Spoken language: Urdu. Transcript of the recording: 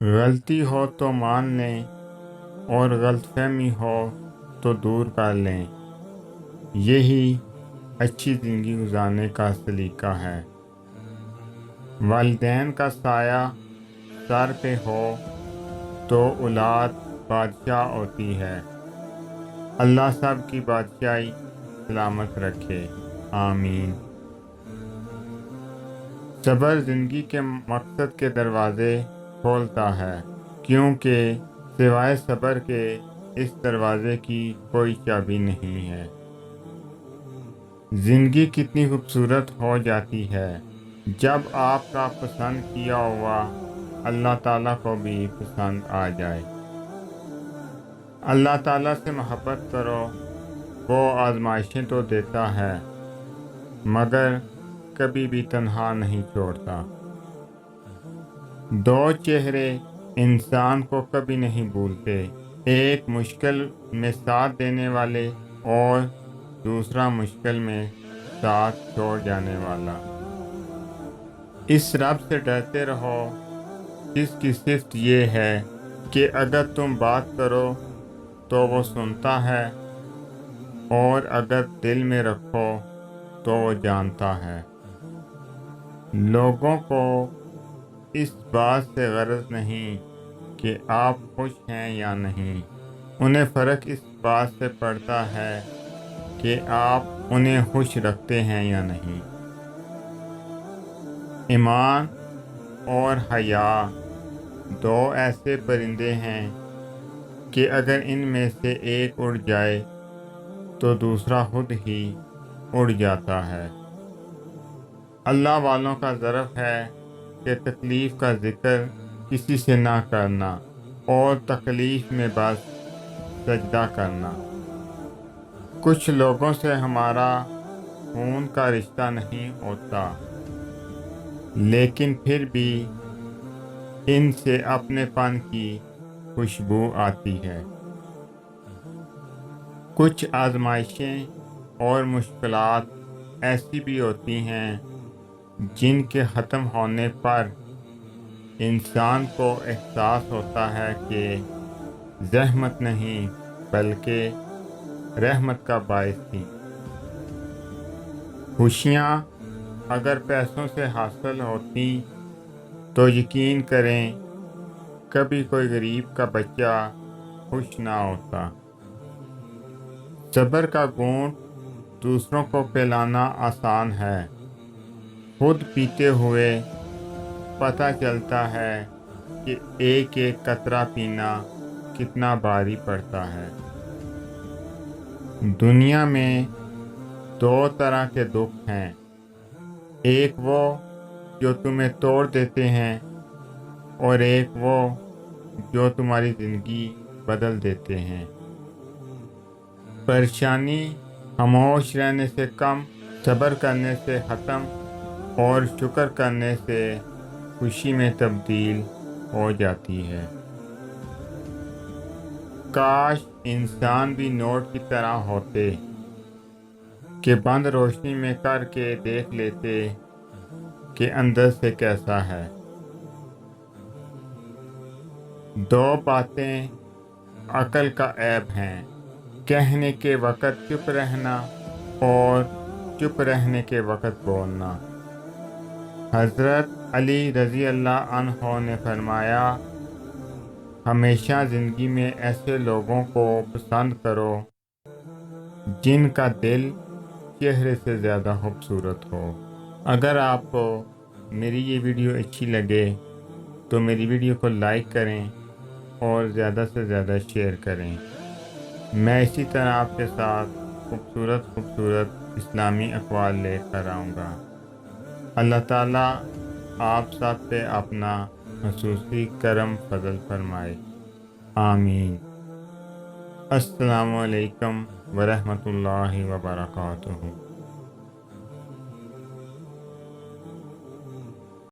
غلطی ہو تو مان لیں اور غلط فہمی ہو تو دور کر لیں۔ یہی اچھی زندگی گزارنے کا سلیقہ ہے۔ والدین کا سایہ سر پہ ہو تو اولاد بادشاہ ہوتی ہے۔ اللہ سب کی بادشاہی سلامت رکھے، آمین۔ صبر زندگی کے مقصد کے دروازے کھولتا ہے، کیونکہ سوائے صبر کے اس دروازے کی کوئی چابی نہیں ہے۔ زندگی کتنی خوبصورت ہو جاتی ہے جب آپ کا پسند کیا ہوا اللہ تعالیٰ کو بھی پسند آ جائے۔ اللہ تعالیٰ سے محبت کرو، وہ آزمائشیں تو دیتا ہے مگر کبھی بھی تنہا نہیں چھوڑتا۔ دو چہرے انسان کو کبھی نہیں بھولتے، ایک مشکل میں ساتھ دینے والے اور دوسرا مشکل میں ساتھ چھوڑ جانے والا۔ اس رب سے ڈرتے رہو جس کی صفت یہ ہے کہ اگر تم بات کرو تو وہ سنتا ہے اور اگر دل میں رکھو تو وہ جانتا ہے۔ لوگوں کو اس بات سے غرض نہیں کہ آپ خوش ہیں یا نہیں، انہیں فرق اس بات سے پڑتا ہے کہ آپ انہیں خوش رکھتے ہیں یا نہیں۔ ایمان اور حیا دو ایسے پرندے ہیں کہ اگر ان میں سے ایک اڑ جائے تو دوسرا خود ہی اڑ جاتا ہے۔ اللہ والوں کا ضرف ہے کہ تکلیف کا ذکر کسی سے نہ کرنا اور تکلیف میں بس سجدہ کرنا۔ کچھ لوگوں سے ہمارا خون کا رشتہ نہیں ہوتا، لیکن پھر بھی ان سے اپنے پن کی خوشبو آتی ہے۔ کچھ آزمائشیں اور مشکلات ایسی بھی ہوتی ہیں جن کے ختم ہونے پر انسان کو احساس ہوتا ہے کہ زحمت نہیں بلکہ رحمت کا باعث تھی۔ خوشیاں اگر پیسوں سے حاصل ہوتی تو یقین کریں کبھی کوئی غریب کا بچہ خوش نہ ہوتا۔ صبر کا گھونٹ دوسروں کو پلانا آسان ہے، خود پیتے ہوئے پتہ چلتا ہے کہ ایک ایک قطرہ پینا کتنا بھاری پڑتا ہے۔ دنیا میں دو طرح کے دکھ ہیں، ایک وہ جو تمہیں توڑ دیتے ہیں اور ایک وہ جو تمہاری زندگی بدل دیتے ہیں۔ پریشانی خاموش رہنے سے کم، صبر کرنے سے ختم اور شکر کرنے سے خوشی میں تبدیل ہو جاتی ہے۔ کاش انسان بھی نوٹ کی طرح ہوتے کہ بند روشنی میں کر کے دیکھ لیتے کہ اندر سے کیسا ہے۔ دو باتیں عقل کا عیب ہیں، کہنے کے وقت چپ رہنا اور چپ رہنے کے وقت بولنا۔ حضرت علی رضی اللہ عنہ نے فرمایا، ہمیشہ زندگی میں ایسے لوگوں کو پسند کرو جن کا دل چہرے سے زیادہ خوبصورت ہو۔ اگر آپ کو میری یہ ویڈیو اچھی لگے تو میری ویڈیو کو لائک کریں اور زیادہ سے زیادہ شیئر کریں۔ میں اسی طرح آپ کے ساتھ خوبصورت اسلامی اقوال لے کر آؤں گا۔ اللہ تعالیٰ آپ سب پہ اپنا خصوصی کرم فضل فرمائے، آمین۔ السلام علیکم ورحمۃ اللہ وبرکاتہ۔